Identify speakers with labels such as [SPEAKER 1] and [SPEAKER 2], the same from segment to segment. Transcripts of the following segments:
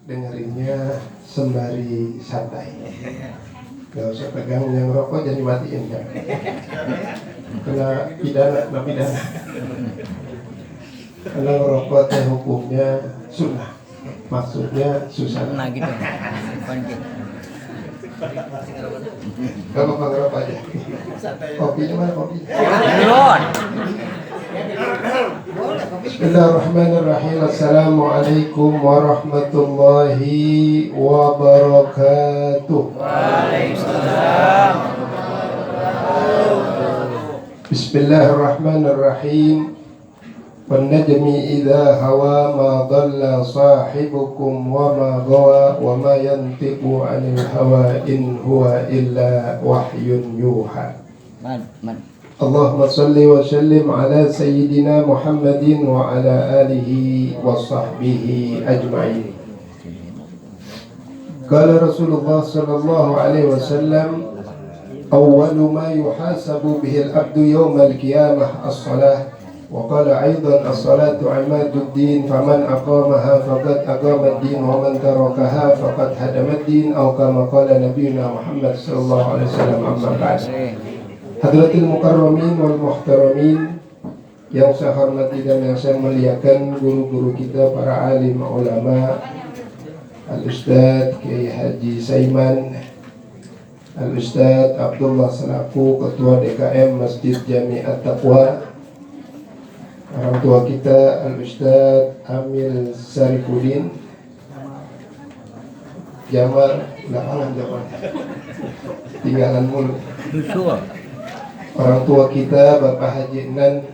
[SPEAKER 1] dengerinnya sembari santai. Gak usah pegang yang rokok, jadi matiin kan. Kena pidana. Karena rokok teh hukumnya sunnah, maksudnya susah.
[SPEAKER 2] Nah gitu.
[SPEAKER 1] Gak apa-apa ngerokok aja. Kopinya mana kopinya? Bismillahirrahmanirrahim. Assalamualaikum warahmatullahi wabarakatuh.
[SPEAKER 2] Waalaikumsalam.
[SPEAKER 1] Bismillahirrahmanirrahim. Wan najmi idza hawa ma dhalla sahibukum wa ma ghawa wa ma yantiqu 'anil hawa in huwa illa wahyun yuha. Allahumma salli wa sallim ala sayyidina Muhammadin wa ala alihi wa sahbihi ajma'in. Qala Rasulullah sallallahu alaihi wasallam, awwalu ma yuhasabu bihi al-'abdu yawm al-qiyamah as-salah. Wa qala aidan as-salatu 'imaduddin faman aqamaha faqad aqama ad-din wa man tarakaha faqad hadama ad-din aw kama qala nabiyuna Muhammad sallallahu alaihi wasallam. Amma ba'd. Hadratil mukarramin wal muhtaramin, yang saya hormati dan yang saya muliakan guru-guru kita, para alim ulama, Al-Ustadz Kiai Haji Saiman, Al-Ustadz Abdullah selaku Ketua DKM Masjid Jami At-Taqwa, orang tua kita Al-Ustadz Amil Sarifudin, Jamal, belakangan Jamal, tinggalan mulu. Orang tua kita Bapak Haji Nan,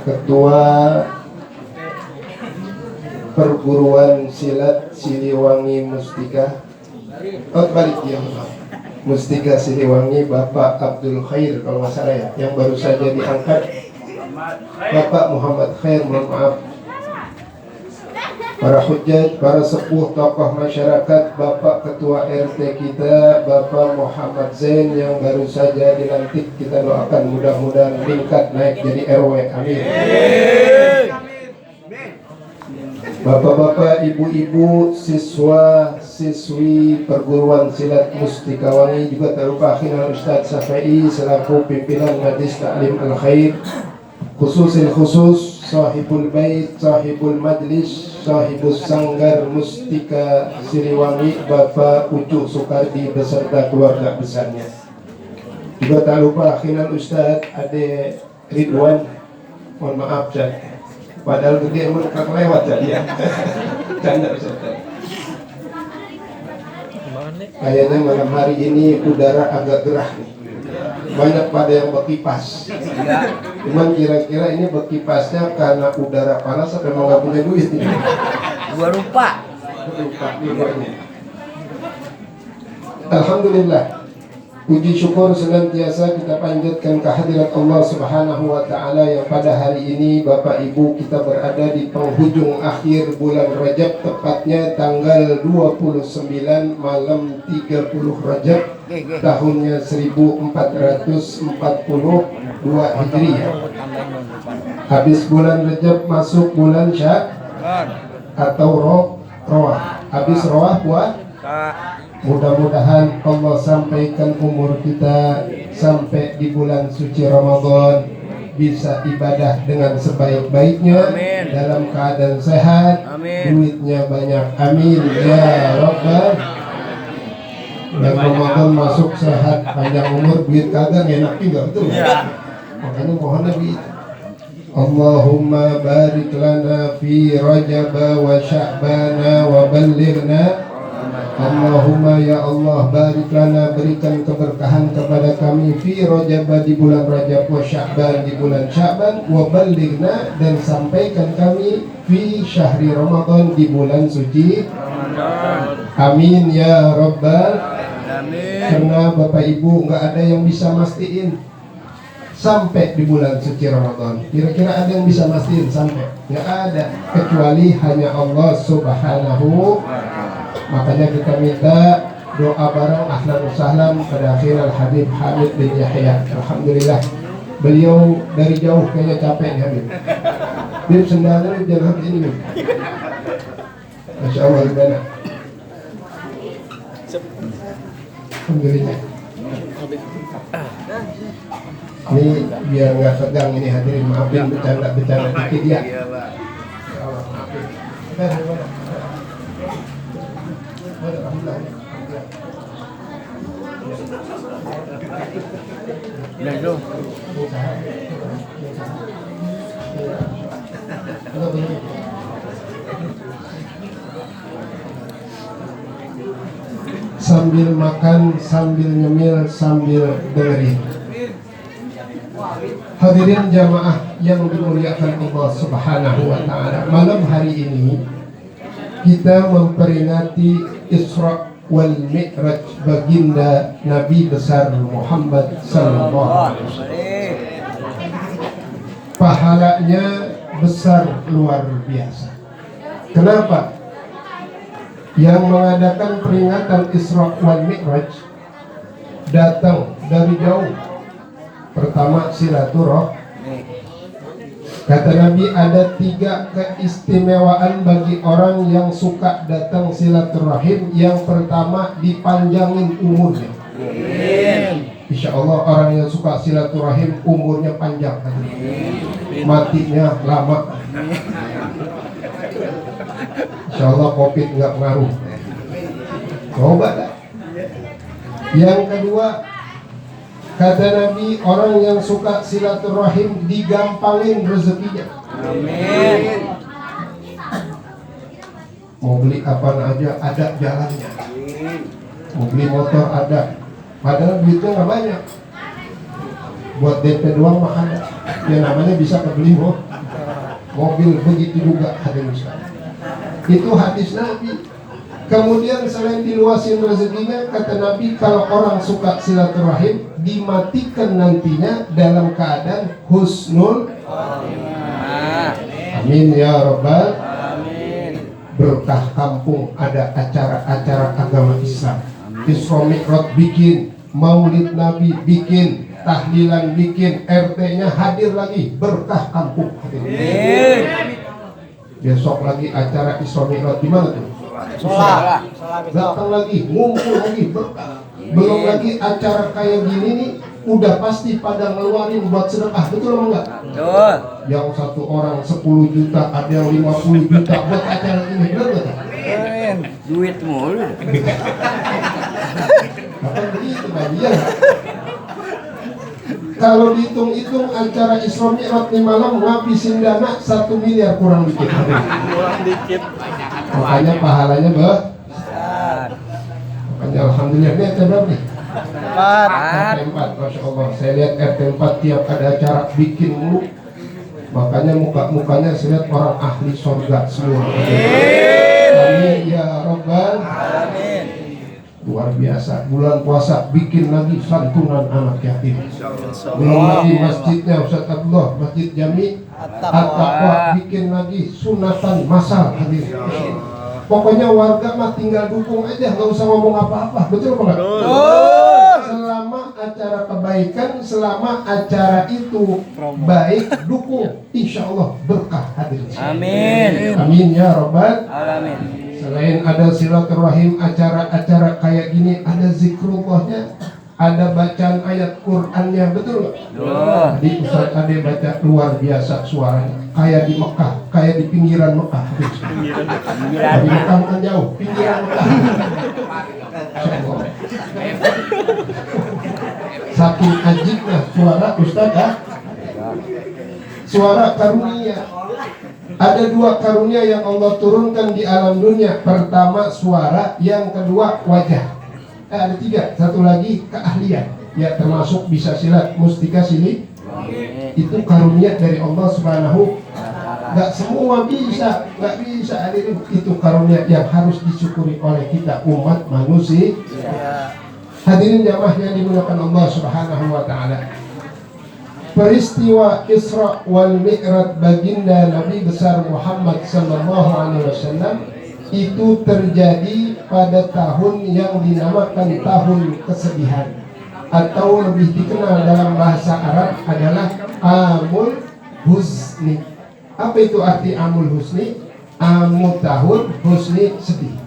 [SPEAKER 1] Ketua Perguruan Silat Siliwangi Mustika, balik ya, Mustika Siliwangi, Bapak Abdul Khair kalau nggak salah ya, yang baru saja diangkat Bapak Muhammad Khair, mohon maaf. Para hujjaj, para sepuh, tokoh masyarakat, Bapak Ketua RT kita, Bapak Muhammad Zain yang baru saja dilantik, kita doakan mudah-mudahan meningkat naik jadi RW, amin. Bapak-bapak, ibu-ibu, siswa, siswi perguruan silat Mustika Wangi, juga tak lupa akhirnya Ustadz Safai selaku pimpinan Majlis Ta'lim Al-Khair, khusus sahibul bait, sahibul majlis, sahibus sanggar Mustika Siliwangi, Bapak Ucu Sukardi beserta keluarga besarnya. Juga tak lupa akhiran Ustadz Ade Ridwan, mohon maaf Ustadz, padahal gede mereka lewat tadi ya. Canda Ustadz. Kayaknya malam hari ini udara agak gerah nih. Banyak pada yang berkipas. Cuman kira-kira ini berkipasnya karena udara panas atau memang nggak punya duit nih?
[SPEAKER 2] Gua lupa.
[SPEAKER 1] Alhamdulillah, puji syukur senantiasa kita panjatkan kehadirat Allah Subhanahu wa Ta'ala yang pada hari ini Bapak Ibu kita berada di penghujung akhir bulan Rajab, tepatnya tanggal 29 malam 30 Rajab tahunnya 1442 Hijriah. Habis bulan Rajab masuk bulan Sya'ban atau Roah. Habis Roah buat mudah-mudahan Allah sampaikan umur kita sampai di bulan suci Ramadan, bisa ibadah dengan sebaik-baiknya, dalam keadaan sehat, duitnya banyak, amin ya Rabbal. Dan Ramadan masuk sehat, panjang umur, duit kagak enak juga, betul ya? Makanya mohon Nabi, Allahumma barik lana fi Rajab wa Sya'bana wa ballighna. Allahumma ya Allah barik lana, berikan keberkahan kepada kami fi Rajab di bulan Rajab, wa Sya'ban di bulan Sya'ban, wa ballighna dan sampaikan kami fi syahri Ramadan di bulan suci Ramadan. Amin ya Rabbal. Karena Bapak Ibu nggak ada yang bisa mastiin sampai di bulan suci Ramadan. Kira-kira ada yang bisa mastiin sampai? Nggak ada, kecuali hanya Allah Subhanahu. Makanya kita minta doa bareng ahlan wa sahlan pada akhir Al-Habib Hamid bin Yahya. Alhamdulillah, beliau dari jauh kayaknya capek nih Habib. Habib sendalnya jangan Habib ini. Masya Allah gimana? Alhamdulillah. Ini biar nggak tegang ini hadirin, maafin bercanda dikit ya.
[SPEAKER 2] Udah dong.
[SPEAKER 1] Sambil makan, sambil nyemil, sambil dengerin. Hadirin jamaah yang dimuliakan Allah Subhanahu wa Ta'ala, malam hari ini kita memperingati Isra wal Mi'raj baginda Nabi besar Muhammad sallallahu alaihi wasallam. Pahalanya besar luar biasa. Kenapa? Yang mengadakan peringatan Isra wal Mi'raj datang dari jauh. Pertama silaturahim. Kata Nabi ada 3 keistimewaan bagi orang yang suka datang silaturahim. Yang pertama dipanjangin umurnya. Insya Allah orang yang suka silaturahim umurnya panjang. Matinya lama. Insya Allah COVID nggak ngaruh. Coba dah. Yang kedua, kata Nabi, orang yang suka silaturahim digampangin rezekinya.
[SPEAKER 2] Amin.
[SPEAKER 1] Mau beli apa aja ada jalannya. Mau beli motor ada. Padahal duitnya nggak banyak. Buat DP doang mah ada. Ya namanya bisa kebeli mobil, begitu juga hadirin sekalian. Itu hadis Nabi. Kemudian selain diluasin rezekinya, kata Nabi, kalau orang suka silaturahim dimatikan nantinya dalam keadaan husnul. Amin ya rabbal. Berkah kampung ada acara-acara agama Islam. Isra Mi'raj bikin, Maulid Nabi bikin, tahlilan bikin, RT-nya hadir lagi, berkah kampung. Besok lagi acara Isra Mi'raj di mana tuh?
[SPEAKER 2] Sholat.
[SPEAKER 1] Datang lagi, ngumpul lagi, berkah. Belum lagi acara kayak gini nih, udah pasti pada ngeluarin buat sedekah, betul apa enggak?
[SPEAKER 2] Betul.
[SPEAKER 1] Yang satu orang 10 juta, ada yang 50 juta buat acara ini, betul enggak?
[SPEAKER 2] Duit mulu.
[SPEAKER 1] Bahkan begitu bagian. Kalau dihitung-hitung acara Isra Mi'raj di malam ngabisin dana 1 miliar kurang dikit. Makanya pahalanya besar. Makanya alhamdulillah ini RT berapa nih? 4. Masya Allah. Saya lihat RT 4 tiap ada acara bikin mulu. Makanya muka-mukanya saya lihat orang ahli surga semua. Amin ya rabbal alamin. Luar biasa. Bulan puasa bikin lagi santunan anak yatim. Belum lagi masjidnya Ustaz Abdullah, Masjid Jami At-Taqwa bikin lagi sunatan masal hadir. Pokoknya warga mah tinggal dukung aja, nggak usah ngomong apa-apa. Betul apa enggak? Selama acara kebaikan, selama acara itu baik, dukung, insya Allah berkah hadir.
[SPEAKER 2] Amin.
[SPEAKER 1] Amin ya rabbal
[SPEAKER 2] Alamin.
[SPEAKER 1] Selain ada silaturahim, acara-acara kayak gini, ada zikrullahnya, ada bacaan ayat Qur'annya, betul nggak? Tadi Ustaz Ade baca luar biasa suaranya, kayak di Mekah, kayak di pinggiran Mekah. Di Mekah bukan jauh, pinggiran Mekah. Saking ajibnya suara Ustaz suara karunia. Ada 2 karunia yang Allah turunkan di alam dunia. Pertama suara, yang kedua wajah. Ada 3, satu lagi keahlian. Ya termasuk bisa silat, mustika sili. Itu karunia dari Allah Subhanahu. Gak semua bisa, gak bisa hadirin. Itu karunia yang harus disyukuri oleh kita umat manusia. Hadirin jamaah yang dimuliakan Allah Subhanahu wa Ta'ala. Peristiwa Isra wal Mi'raj baginda Nabi besar Muhammad sallallahu alaihi wasallam itu terjadi pada tahun yang dinamakan tahun kesedihan, atau lebih dikenal dalam bahasa Arab adalah Amul Huzni. Apa itu arti Amul Huzni? amu tahun husni sedih.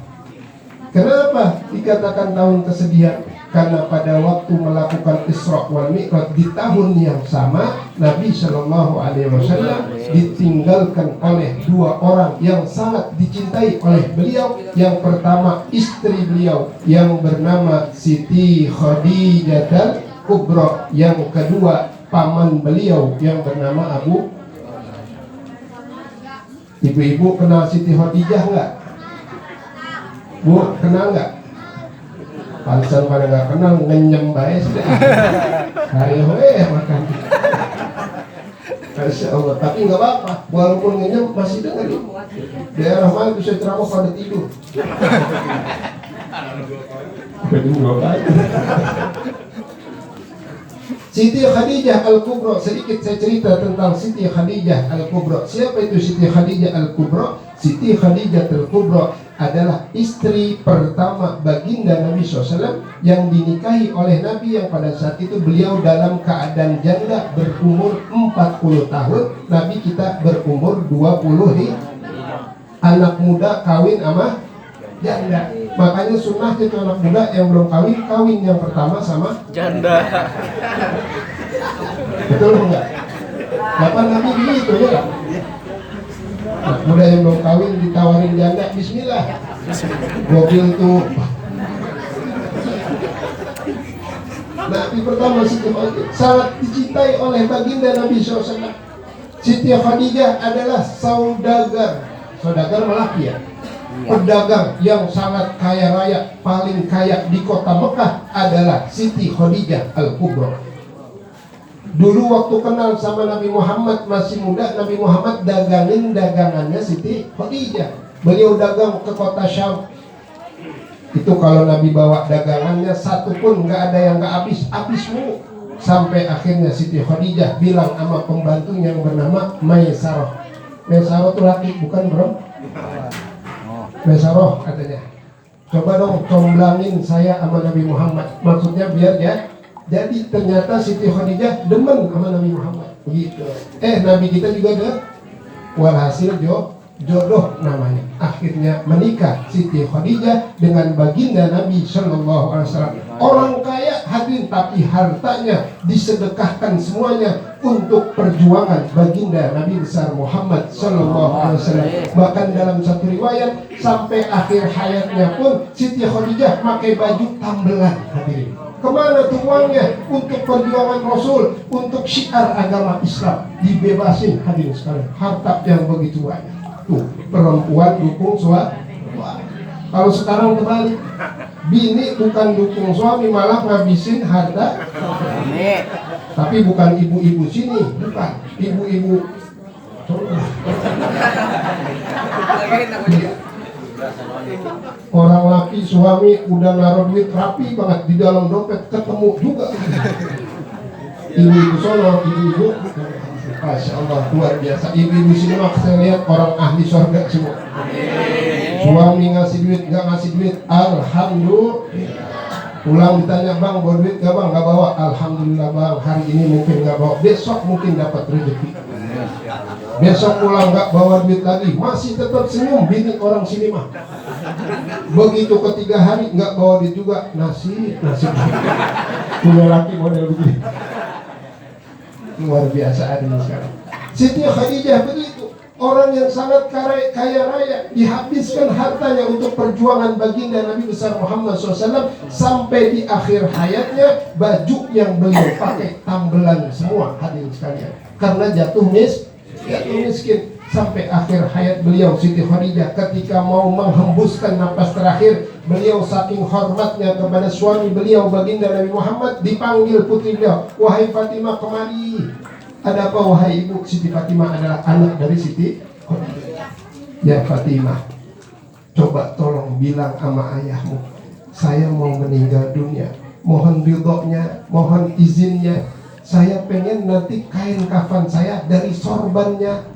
[SPEAKER 1] Kenapa dikatakan tahun kesedihan? Karena pada waktu melakukan Isra wal Mi'raj di tahun yang sama, Nabi Shallallahu Alaihi Wasallam ditinggalkan oleh dua orang yang sangat dicintai oleh beliau. Yang pertama istri beliau yang bernama Siti Khadijah Al-Kubra. Yang kedua paman beliau yang bernama Abu. Ibu-ibu kenal Siti Khadijah nggak? Bu, kenal nggak? Pantesan pada nggak kenal, ngenyem bae sudah. Ayo makan. Masya Allah, tapi nggak apa-apa. Walaupun ngenyem masih dengerin. Daerah mana bisa ceramah pada tidur. Siti Khadijah Al-Kubra, sedikit saya cerita tentang Siti Khadijah Al-Kubra. Siapa itu Siti Khadijah Al-Kubra? Siti Khadijah Al-Kubra adalah istri pertama baginda Nabi SAW yang dinikahi oleh Nabi, yang pada saat itu beliau dalam keadaan janda berumur 40 tahun. Nabi kita berumur 20 nih. Anak muda kawin sama janda. Makanya sunnah itu anak muda yang belum kawin yang pertama sama
[SPEAKER 2] Janda.
[SPEAKER 1] Betul enggak? Kapan Nabi begitu ya? Anak muda yang belum kawin ditawarin janda, bismillah. Mobil tuh. Nabi pertama Siti Khadijah sangat dicintai oleh baginda Nabi SAW. Siti Khadijah adalah saudagar melaki ya. Pedagang yang sangat kaya raya, paling kaya di kota Mekah adalah Siti Khadijah Al-Kubra. Dulu waktu kenal sama Nabi Muhammad masih muda, Nabi Muhammad dagangin dagangannya Siti Khadijah. Beliau dagang ke kota Syam. Itu kalau Nabi bawa dagangannya satu pun nggak ada yang nggak habis mulu. Sampai akhirnya Siti Khadijah bilang sama pembantunya yang bernama Maisarah. Maisarah itu laki bukan perempuan. Maisarah katanya, coba dong comblangin saya sama Nabi Muhammad. Maksudnya biar ya. Jadi ternyata Siti Khadijah demen sama Nabi Muhammad. Begitu. Nabi kita juga ada. Walhasil jodoh namanya. Akhirnya menikah Siti Khadijah dengan baginda Nabi Shallallahu Alaihi Wasallam. Orang kaya hadirin, tapi hartanya disedekahkan semuanya untuk perjuangan baginda Nabi besar Muhammad Shallallahu Alaihi Wasallam. Bahkan dalam satu riwayat sampai akhir hayatnya pun Siti Khadijah pakai baju tambelan hadirin. Kemana tuh uangnya? Untuk perjuangan Rasul, untuk syiar agama Islam. Dibebasin hadirin sekalian. Harta yang begitu banyak. Tuh, perempuan dukung suami. Kalau sekarang kembali, bini bukan dukung suami, malah ngabisin harta. Tapi bukan ibu-ibu sini, bukan ibu-ibu. Orang laki suami udah naruh duit rapi banget di dalam dompet, ketemu juga ibu-ibu sono, ibu-ibu. Masya Allah, luar biasa. Ibu-ibu sini mah saya lihat orang ahli surga semua. Suami ngasih duit, nggak ngasih duit, alhamdulillah. Pulang ditanya, bang bawa duit nggak bang? Nggak bawa. Alhamdulillah bang, hari ini mungkin nggak bawa, besok mungkin dapat rezeki. Besok pulang nggak bawa duit lagi, masih tetap senyum. Bini orang sini mah. Begitu ketiga hari nggak bawa duit juga, nasib. Punya laki model begini. Luar biasa adanya sekarang. Siti Khadijah begitu, orang yang sangat kaya raya, dihabiskan hartanya untuk perjuangan baginda Nabi besar Muhammad SAW. Sampai di akhir hayatnya baju yang beliau pakai tambelan semua hadirin sekalian, karena jatuh miskin. Sampai akhir hayat beliau Siti Khadijah ketika mau menghembuskan napas terakhir, beliau saking hormatnya kepada suami beliau baginda Nabi Muhammad, dipanggil putri beliau, wahai Fatimah kemari. Ada apa wahai ibu? Siti Fatimah adalah anak dari Siti Khadijah. Ya Fatimah, coba tolong bilang sama ayahmu, saya mau meninggal dunia, mohon ridhonya, mohon izinnya. Saya pengen nanti kain kafan saya dari sorbannya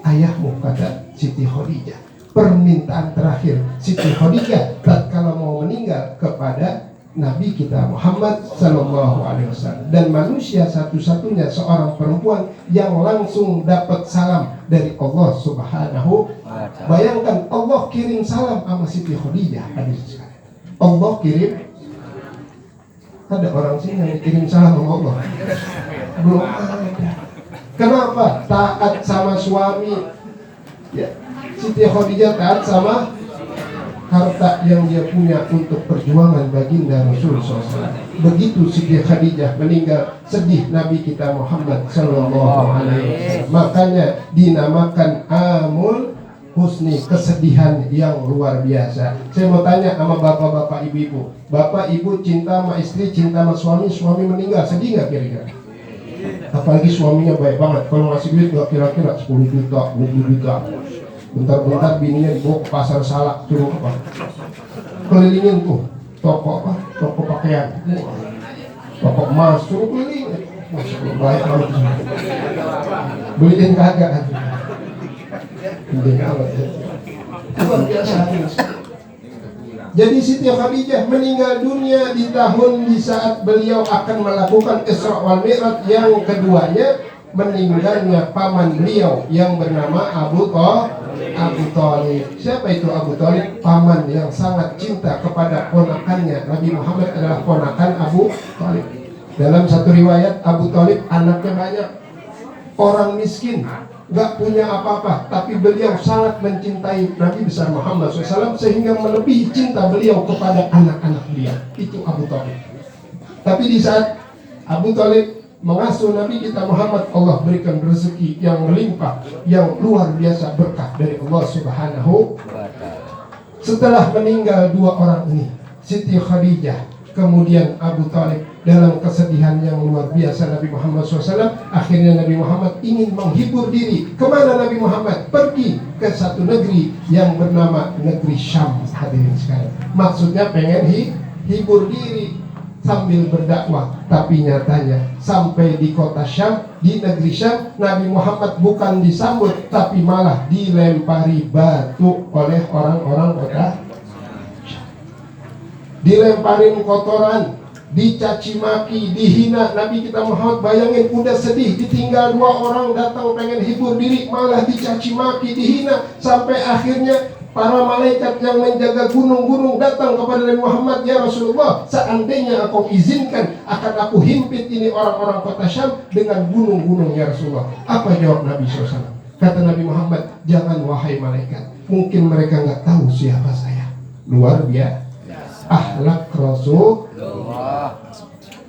[SPEAKER 1] ayahmu, kata Siti Khadijah. Permintaan terakhir Siti Khadijah tatkala mau meninggal kepada Nabi kita Muhammad Sallallahu Alaihi Wasallam, dan manusia satu-satunya seorang perempuan yang langsung dapat salam dari Allah Subhanahu. Bayangkan Allah kirim salam sama Siti Khadijah. Allah kirim. Ada orang sini yang kirim salam sama Allah? Belum ada. Kenapa? Taat sama suami. Ya, Siti Khadijah taat sama harta yang dia punya untuk perjuangan baginda Rasul SAW. Begitu Siti Khadijah meninggal, sedih Nabi kita Muhammad Sallallahu Alaihi Wasallam. Makanya dinamakan Amul Husni, kesedihan yang luar biasa. Saya mau tanya sama bapak-bapak, ibu-ibu, bapak ibu cinta sama istri, cinta sama suami, suami meninggal, sedih nggak kira-kira? Apalagi suaminya baik banget, kalau ngasih duit nggak kira-kira 10 juta, 20 juta. Bentar-bentar bininya dibawa ke pasar salak, suruh apa? Kelilingin tuh toko apa? Toko pakaian, toko emas, suruh kelilingin. Masya Allah, baik banget. Beliin kagak kan? Beliin kagak. Luar biasa. Jadi Siti Khadijah meninggal dunia di saat beliau akan melakukan Isra wal Mi'raj. Yang keduanya, meninggalnya paman beliau yang bernama Abu Thalib. Siapa itu Abu Thalib? Paman yang sangat cinta kepada ponakannya. Nabi Muhammad adalah ponakan Abu Thalib. Dalam satu riwayat, Abu Thalib anaknya banyak, orang miskin, gak punya apa-apa, tapi beliau sangat mencintai Nabi besar Muhammad SAW sehingga melebihi cinta beliau kepada anak-anak beliau. Itu Abu Thalib. Tapi di saat Abu Thalib mengasuh Nabi kita Muhammad, Allah berikan rezeki yang melimpah, yang luar biasa, berkah dari Allah Subhanahu. Setelah meninggal dua orang ini, Siti Khadijah, kemudian Abu Thalib, dalam kesedihan yang luar biasa Nabi Muhammad SAW, akhirnya Nabi Muhammad ingin menghibur diri. Kemana Nabi Muhammad? Pergi ke satu negeri yang bernama negeri Syam. Hadirin sekalian, maksudnya pengen hibur diri sambil berdakwah. Tapi nyatanya sampai di kota Syam, di negeri Syam, Nabi Muhammad bukan disambut, tapi malah dilempari batu oleh orang-orang kota Syam. Dilemparin kotoran, dicaci maki, dihina. Nabi kita Muhammad, bayangin, udah sedih, ditinggal dua orang, datang pengen hibur diri, malah dicaci maki, dihina. Sampai akhirnya para malaikat yang menjaga gunung-gunung datang kepada Nabi Muhammad, ya Rasulullah, seandainya aku izinkan, akan aku himpit ini orang-orang kota Syam dengan gunung-gunung, ya Rasulullah. Apa jawab Nabi SAW? Kata Nabi Muhammad, jangan wahai malaikat, mungkin mereka nggak tahu siapa saya. Luar biasa akhlak Rasulullah.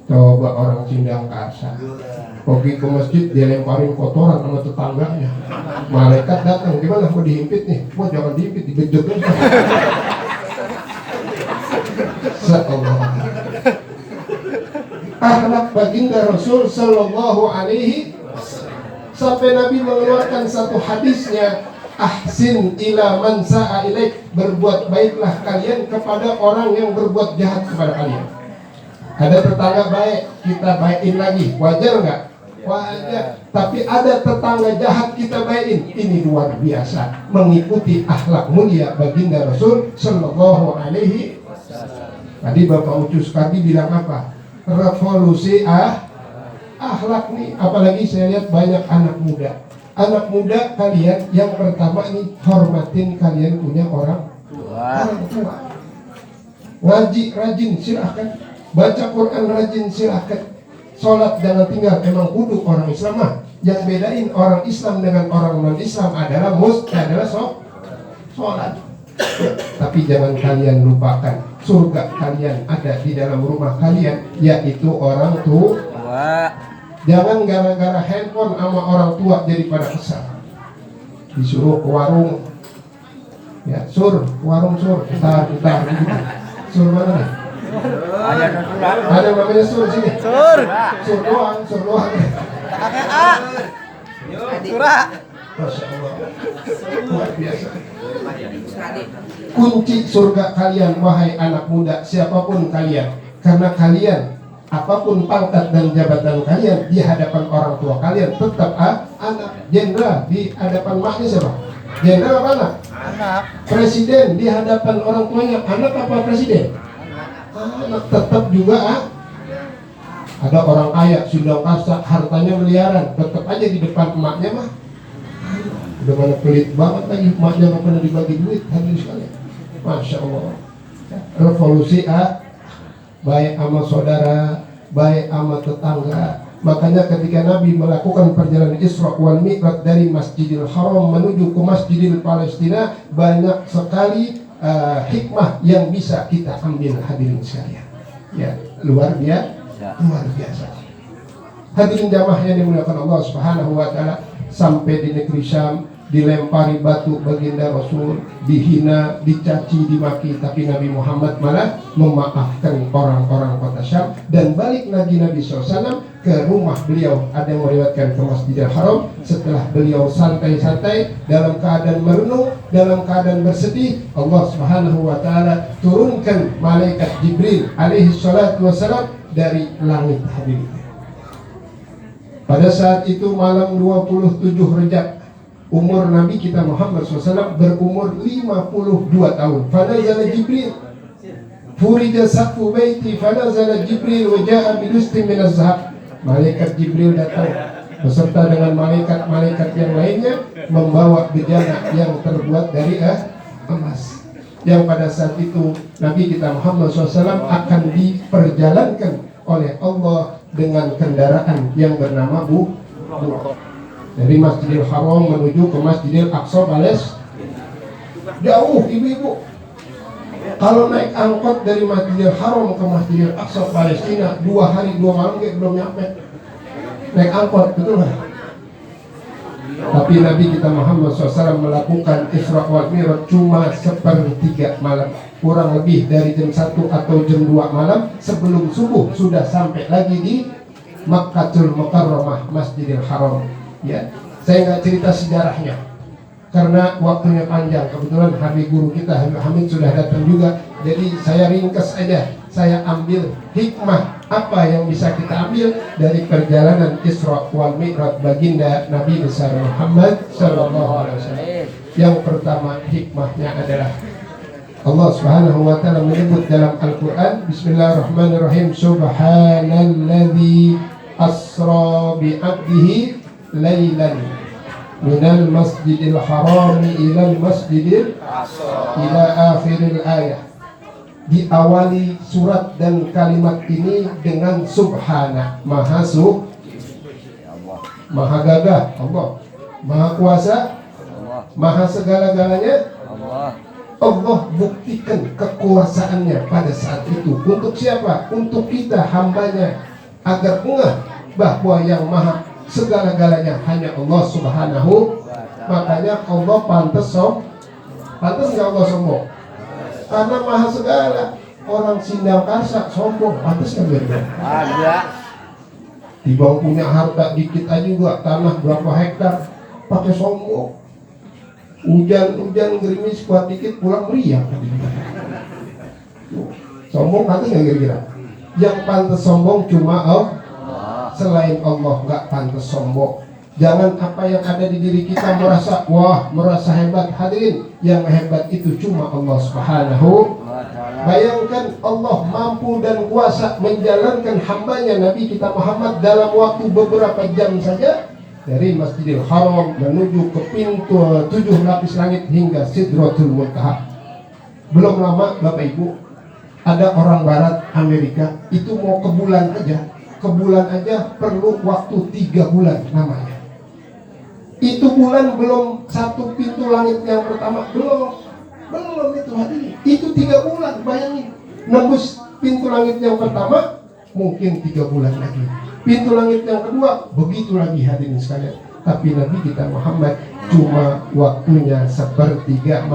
[SPEAKER 1] Coba orang Sindang Karsa pergi ke masjid, dia lemparin kotoran sama tetangganya. Malaikat datang, gimana mau dihimpit nih? Wah, jangan dihimpit, dibejek aja. Seolah akhlak baginda Rasul Sallallahu Alaihi, sampai Nabi mengeluarkan satu hadisnya, ahsin ila man sa'a ilaik, berbuat baiklah kalian kepada orang yang berbuat jahat kepada kalian. Ada tetangga baik, kita baikin lagi, wajar nggak? Wajar. Tapi ada tetangga jahat, kita baikin. Ini luar biasa, mengikuti akhlak mulia baginda Rasul Sallallahu Alaihi. Tadi Bapak Ucus tadi bilang apa? Revolusi akhlak nih. Apalagi saya lihat banyak anak muda. Anak muda kalian yang pertama nih, hormatin kalian punya orang tua. Ngaji rajin silahkan, baca Quran rajin silahkan, sholat jangan tinggal. Emang kudu orang Islam mah. Yang bedain orang Islam dengan orang non Islam adalah sholat. Tapi jangan kalian lupakan, surga kalian ada di dalam rumah kalian, yaitu orang tua. Jangan gara-gara handphone sama orang tua jadi pada kesal. Disuruh ke warung, ya sur, warung sur, entar gitu. Sur mana nih? Ada namanya sur sini. Sur doang. Kakek A. Surah. Masya Allah, luar biasa. Kunci surga kalian, wahai anak muda, siapapun kalian, karena kalian, apapun pangkat dan jabatan kalian di hadapan orang tua kalian, tetap anak. Jenderal di hadapan maknya siapa? Jenderal apa anak? Presiden di hadapan orang tuanya, anak apa presiden? anak tetap juga ada orang kaya sudah kasak hartanya miliaran, tetap aja di depan emaknya mah udah mana pelit banget lagi, emaknya nggak pernah dibagi duit. Hadirin sekalian, masya Allah, revolusi baik sama saudara, baik sama tetangga. Makanya ketika Nabi melakukan perjalanan Isra wal Mi'raj dari Masjidil Haram menuju ke Masjidil Palestina, banyak sekali hikmah yang bisa kita ambil, hadirin sekalian. Ya, luar biasa. Hadirin jamaah yang dimuliakan Allah Subhanahu wa taala, sampai di negeri Syam dilempari batu baginda Rasul, dihina, dicaci, dimaki, tapi Nabi Muhammad malah memaafkan orang-orang kota Syam. Dan balik lagi Nabi SAW ke rumah beliau. Ada yang meriwayatkan ke Masjidil Haram. Setelah beliau santai-santai dalam keadaan merenung, dalam keadaan bersedih, Allah Subhanahu wa taala turunkan malaikat Jibril alaihi salatu wassalam dari langit, hadirin. Pada saat itu malam 27 Rejab, umur Nabi kita Muhammad SAW berumur 52 tahun. Fanazala Jibril, furija saqfu baiti, fanazala Jibril wa jaa bilustin min az-zahab. Malaikat Jibril datang beserta dengan malaikat-malaikat yang lainnya membawa bejana yang terbuat dari emas. Yang pada saat itu Nabi kita Muhammad SAW akan diperjalankan oleh Allah dengan kendaraan yang bernama Buraq. Dari Masjidil Haram menuju ke Masjidil Aqsa Palestina. Jauh ibu-ibu. Kalau naik angkot dari Masjidil Haram ke Masjidil Aqsa Palestina 2 hari 2 malam belum nyampe. Naik angkot, betul nggak? Tapi Nabi kita Muhammad SAW melakukan Isra wal Mi'raj cuma 1/3 malam, kurang lebih dari jam 1 atau jam 2 malam sebelum subuh sudah sampai lagi di Makkatul Mukarramah, Masjidil Haram. Ya, saya nggak cerita sejarahnya karena waktunya panjang. Kebetulan Habib guru kita Habib Hamid sudah datang juga, jadi saya ringkas aja. Saya ambil hikmah apa yang bisa kita ambil dari perjalanan Isra wal Mi'raj baginda Nabi besar Muhammad sallallahu alaihi wasallam. Yang pertama hikmahnya adalah Allah Subhanahu wa taala menyebut dalam Al-Qur'an, Bismillahirrahmanirrahim, Subhanalladzi asra bi 'abdihi lailan minal masjidil harami ilal masjidil ila akhiril ayah. Diawali surat dan kalimat ini dengan subhana, maha maha gagah Allah, maha kuasa, maha segala-galanya Allah buktikan kekuasaannya pada saat itu. Untuk siapa? Untuk kita hambanya, agar ngeh bahwa yang maha segala-galanya hanya Allah Subhanahu. Makanya Allah pantas nggak Allah sombong? Karena maha segala. Orang Sindang Karsa sombong, pantas nggak dia?
[SPEAKER 2] Ada.
[SPEAKER 1] Dibang punya harta dikit aja juga, tanah berapa hektar, pakai sombong. Hujan gerimis kuat dikit pulang meriang. Sombong pantas nggak kira-kira? Yang pantas sombong cuma Allah. Selain Allah nggak pantas sombong. Jangan apa yang ada di diri kita merasa hebat. Hadirin, yang hebat itu cuma Allah Subhanahu. Bayangkan Allah mampu dan kuasa menjalankan hambanya Nabi kita Muhammad dalam waktu beberapa jam saja, dari Masjidil Haram menuju ke pintu 7 lapis langit hingga Sidratul Muntaha. Belum lama Bapak Ibu, ada orang Barat Amerika itu mau ke bulan aja perlu waktu 3 bulan namanya. Itu bulan belum satu pintu langit yang pertama, belum itu hadirin. Itu 3 bulan, bayangin. Nembus pintu langit yang pertama mungkin 3 bulan lagi. Pintu langit yang kedua begitu lagi, hadirin sekalian. Tapi Nabi kita Muhammad cuma waktunya 1/3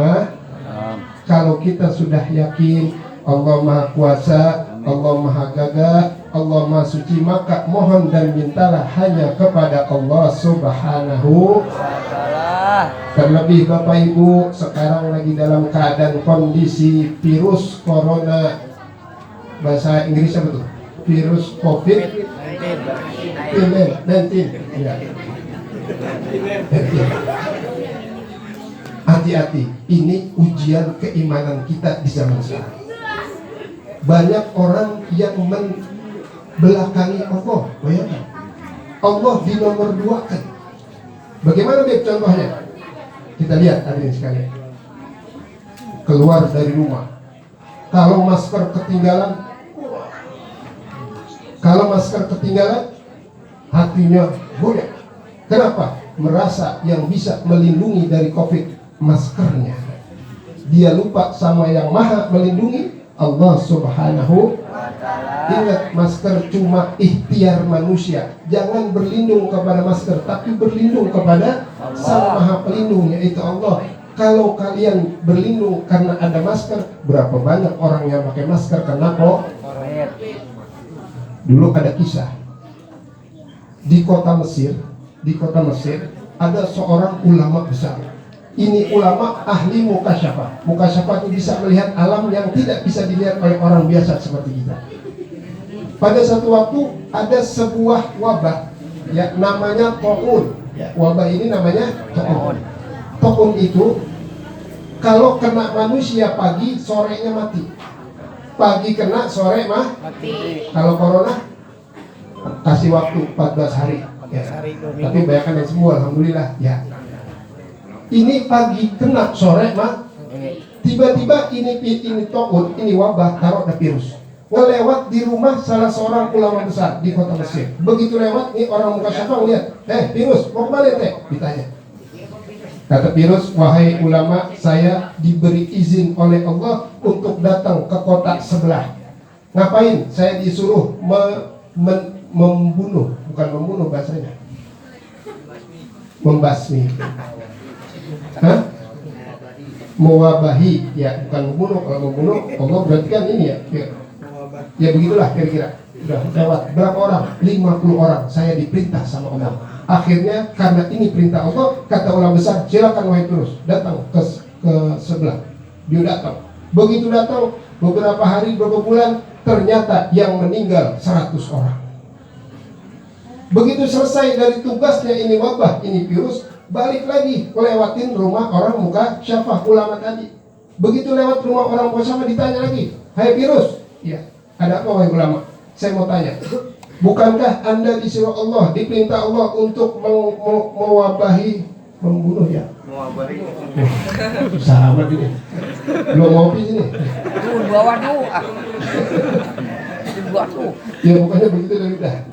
[SPEAKER 1] Kalau kita sudah yakin Allah Maha Kuasa, Allah Maha Gagah, Allah Maha Suci, maka mohon dan mintalah hanya kepada Allah Subhanahu. Terlebih Bapak Ibu sekarang lagi dalam keadaan kondisi virus corona, bahasa Inggris apa tuh? Virus COVID-19. Ya. Hati-hati, ini ujian keimanan kita di zaman sekarang. banyak orang yang membelakangi Allah. Bayangkan, Allah di nomor 2 kan. Bagaimana Beb contohnya? Kita lihat hadirin sekalian. Keluar dari rumah, kalau masker ketinggalan, hatinya goyah. Kenapa? Merasa yang bisa melindungi dari COVID maskernya. Dia lupa sama yang maha melindungi, Allah Subhanahu wa Ta'ala. Ingat, masker cuma ikhtiar manusia. Jangan berlindung kepada masker, tapi berlindung kepada Sang Maha Pelindung, yaitu Allah. Kalau kalian berlindung karena ada masker, berapa banyak orang yang pakai masker kena COVID. Dulu ada kisah di kota Mesir ada seorang ulama besar. Ini ulama ahli mukasyafah. Mukasyafah itu bisa melihat alam yang tidak bisa dilihat oleh orang biasa seperti kita. Pada satu waktu ada sebuah wabah, ya, namanya taun. Wabah ini namanya taun. Taun itu kalau kena manusia pagi, sorenya mati. Pagi kena, sore mati. Kalau corona kasih waktu 14 hari. Ya. Tapi bayangkan yang sembuh, alhamdulillah. Ya. Ini pagi kena, sore mati. Tiba-tiba ini taun, ini wabah, taruh ada virus. Ngelewat di rumah salah seorang ulama besar di kota Mesir. Begitu lewat, ini orang muka syafah lihat, virus, mau kemana teh? Ditanya. Kata virus, wahai ulama, saya diberi izin oleh Allah untuk datang ke kota sebelah. Ngapain? Saya disuruh membunuh, bukan membunuh bahasanya, membasmi. Hah? Mewabahi, ya, bukan membunuh. Kalau membunuh, Allah berarti kan ini ya. Ya begitulah kira-kira. Udah lewat berapa orang? 50 orang. Saya diperintah sama Allah. Akhirnya karena ini perintah Allah, kata ulama besar, silakan wahai virus, datang ke sebelah. Dia datang. Begitu datang, beberapa hari, beberapa bulan, ternyata yang meninggal 100 orang. Begitu selesai dari tugasnya ini wabah, ini virus, balik lagi lewatin rumah orang muka syafah ulama tadi. Begitu lewat rumah orang muka syafah, ditanya lagi, hai virus, ya, ada apa wahai ulama? Saya mau tanya, bukankah Anda disuruh Allah, diperintah Allah untuk mewabahi, membunuh ya? Mewabahi. Sahabat ini. Belum ngopi sini.
[SPEAKER 2] Tuh, bawa tuh. Buat tuh.
[SPEAKER 1] Ya bukannya begitu dari dah.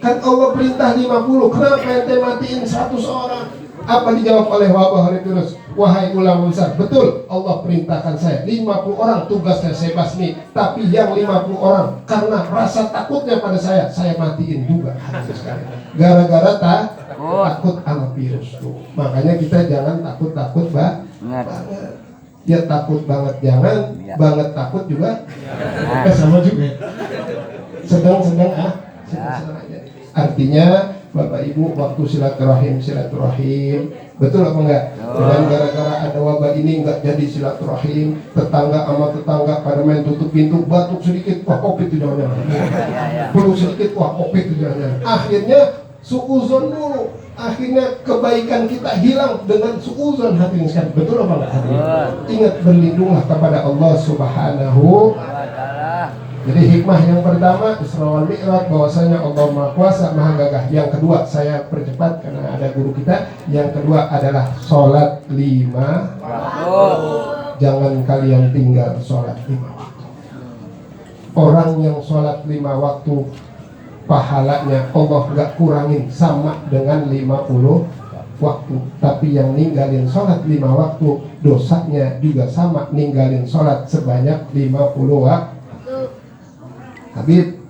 [SPEAKER 1] Kan Allah perintah 50, kenapa ente matiin 100 orang? Apa dijawab oleh wabah oleh virus? Wahai ulama besar, betul, Allah perintahkan saya 50 orang tugasnya saya basmi, tapi yang 50 orang karena rasa takutnya pada saya matiin juga. Gara-gara takut sama virus tuh. Makanya kita jangan takut banget. Ya takut banget jangan, banget takut juga. Sama juga. Sedang-sedang sedang aja. Artinya Bapak Ibu, waktu silaturahim, betul apa enggak? Dan gara-gara ada wabah ini enggak jadi silaturahim, tetangga sama tetangga pada main tutup pintu, batuk sedikit, wah COVID itu jangan-jangan. Peluk sedikit, wah COVID itu jangan-jangan. Akhirnya suuzon dulu, akhirnya kebaikan kita hilang dengan suuzon hati sekali. Betul apa enggak? Ingat, berlindunglah kepada Allah Subhanahu wa Ta'ala. Jadi hikmah yang pertama Isra wal Mi'raj, bahwasanya Allah Maha Kuasa, Maha Gagah. Yang kedua, saya percepat karena ada guru kita. Yang kedua adalah sholat 5 waktu. Jangan kalian tinggal sholat 5 waktu. Orang yang sholat 5 waktu, pahalanya Allah nggak kurangin, sama dengan 50 waktu. Tapi yang ninggalin sholat 5 waktu, dosanya juga sama ninggalin sholat sebanyak 50 waktu. Habib,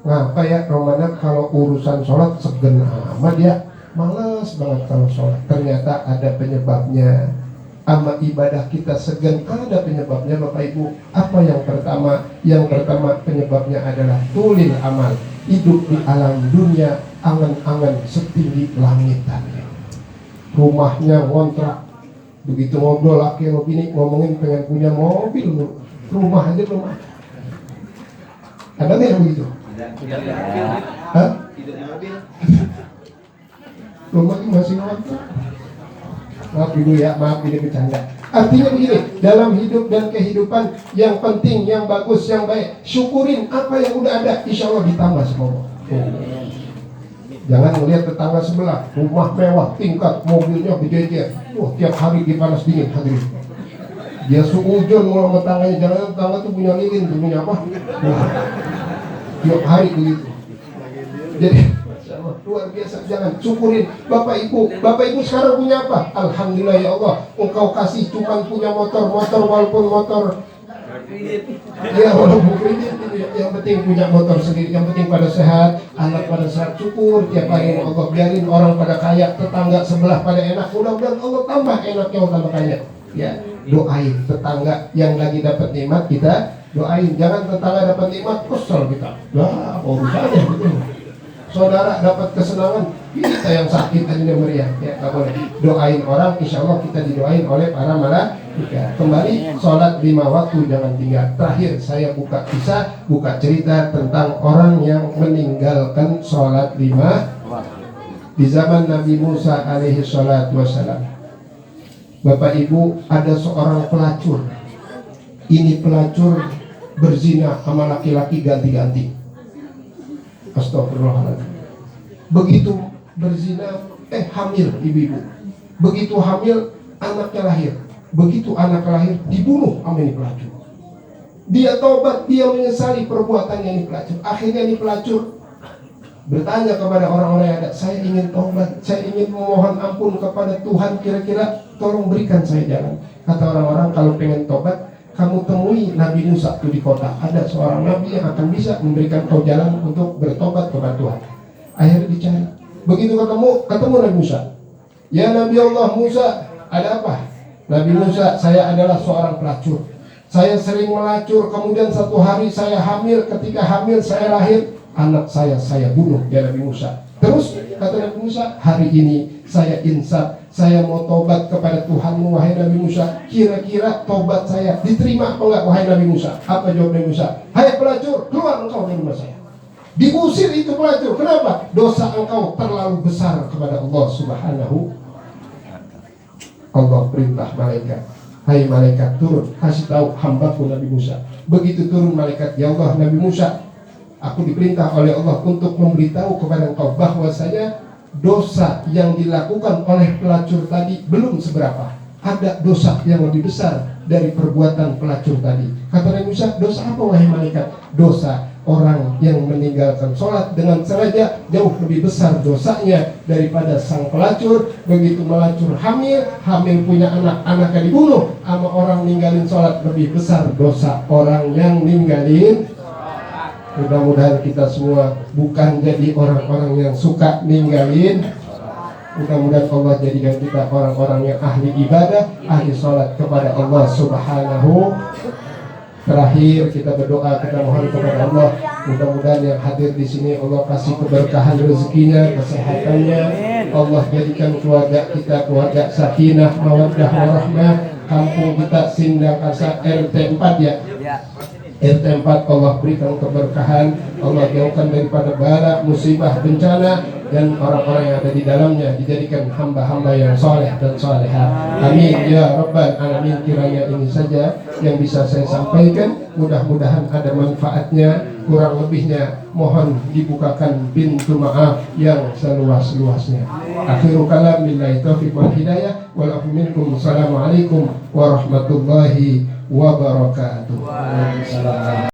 [SPEAKER 1] ngapa ya Ramadan kalau urusan sholat segen amat ya, males banget kalau sholat. Ternyata ada penyebabnya. Ama ibadah kita segen, ada penyebabnya Bapak Ibu. Apa yang pertama? Yang pertama penyebabnya adalah tulil amal. Hidup di alam dunia, angan-angan setinggi langit tadi. Rumahnya ngontrak. Begitu ngobrol laki sama bini, ngomongin pengen punya mobil, rumah aja belum ada. Ada nggak yang begitu? Hah? Belum lagi masih ngontrak. Maaf ibu ya, maaf ini bercanda. Artinya begini, dalam hidup dan kehidupan yang penting, yang bagus, yang baik, syukurin apa yang udah ada, insya Allah ditambah semua. Jangan melihat tetangga sebelah, rumah mewah, tingkat, mobilnya gede-gede. Wah, tiap hari dipanas dingin, hadirin. Dia suujon sama tetangganya, jangan tetangga tuh punya lilin, tuh punya apa? Wah, tiap hari begitu. Jadi luar biasa, jangan syukurin. Bapak ibu sekarang punya apa? Alhamdulillah ya Allah, engkau kasih cuman punya motor walaupun motor ya walaupun kredit, yang penting punya motor sendiri, yang penting pada sehat, anak pada sehat, syukur tiap hari Allah. Biarin orang pada kaya, tetangga sebelah pada enak, mudah-mudahan Allah tambah enaknya, tambah kaya. Ya, doain tetangga yang lagi dapat nikmat, kita doain. Jangan tetangga dapat nikmat kesel kita. Lah, urusannya gitu. Saudara dapat kesenangan, kita yang sakit tadinya meriah. Ya, nggak boleh. Doain orang, insya Allah kita didoain oleh para malaikat. Kembali, sholat 5 waktu jangan tinggal. Terakhir saya buka cerita tentang orang yang meninggalkan sholat 5 di zaman Nabi Musa alaihi salatu wassalam. Bapak ibu, ada seorang pelacur. Ini pelacur berzina sama laki-laki ganti-ganti. Astagfirullahaladzim. Begitu berzina, hamil ibu-ibu. Begitu hamil, anaknya lahir. Begitu anak lahir, dibunuh sama ini pelacur. Dia tobat, dia menyesali perbuatannya ini pelacur. Akhirnya ini pelacur bertanya kepada orang-orang yang ada, saya ingin tobat, saya ingin memohon ampun kepada Tuhan, kira-kira tolong berikan saya jalan. Kata orang-orang, kalau pengen tobat, kamu temui Nabi Musa itu di kota. Ada seorang nabi yang akan bisa memberikan kau jalan untuk bertobat kepada Tuhan. Akhirnya dicari. Begitu ketemu Nabi Musa. Ya Nabi Allah Musa, ada apa? Nabi Musa, saya adalah seorang pelacur. Saya sering melacur, kemudian satu hari saya hamil. Ketika hamil saya lahir, anak saya bunuh. Ya Nabi Musa. Terus kata Nabi Musa, hari ini saya insaf, saya mau tobat kepada Tuhanmu wahai Nabi Musa. Kira-kira tobat saya diterima apa enggak wahai Nabi Musa? Apa jawab Nabi Musa? Hai pelacur, keluar engkau dari rumah saya. Diusir itu pelacur. Kenapa? Dosa engkau terlalu besar kepada Allah Subhanahu. Allah perintah malaikat, hai malaikat turun, kasih tahu hambaku Nabi Musa. Begitu turun malaikat, ya Allah Nabi Musa, aku diperintah oleh Allah untuk memberitahu kepada engkau bahwasanya dosa yang dilakukan oleh pelacur tadi belum seberapa. Ada dosa yang lebih besar dari perbuatan pelacur tadi. Kata Nabi Musa, dosa apa wahai malaikat? Dosa orang yang meninggalkan sholat dengan sengaja jauh lebih besar dosanya daripada sang pelacur. Begitu melacur hamil punya anak, anaknya dibunuh. Sama orang ninggalin sholat lebih besar dosa orang yang ninggalin. Mudah-mudahan kita semua bukan jadi orang-orang yang suka ninggalin. Mudah-mudahan Allah jadikan kita orang-orang yang ahli ibadah, ahli sholat kepada Allah Subhanahu. Terakhir kita berdoa, kita mohon kepada Allah, mudah-mudahan yang hadir di sini Allah kasih keberkahan rezekinya, kesehatannya. Allah jadikan keluarga kita keluarga sakinah, mawaddah warahmah. Kampung kita Sindang Kasa RT 4 ya. RT 4 Allah berikan keberkahan, Allah jauhkan daripada bala, musibah, bencana, dan orang-orang yang ada di dalamnya dijadikan hamba-hamba yang soleh dan soleha. Amin ya rabbal alamin. Kiranya ini saja yang bisa saya sampaikan, mudah-mudahan ada manfaatnya. Kurang lebihnya mohon dibukakan pintu maaf yang seluas-luasnya. Akhirul kalam, billahi taufiq wal hidayah, wal afu minkum. Assalamualaikum warahmatullahi wabarakatuh.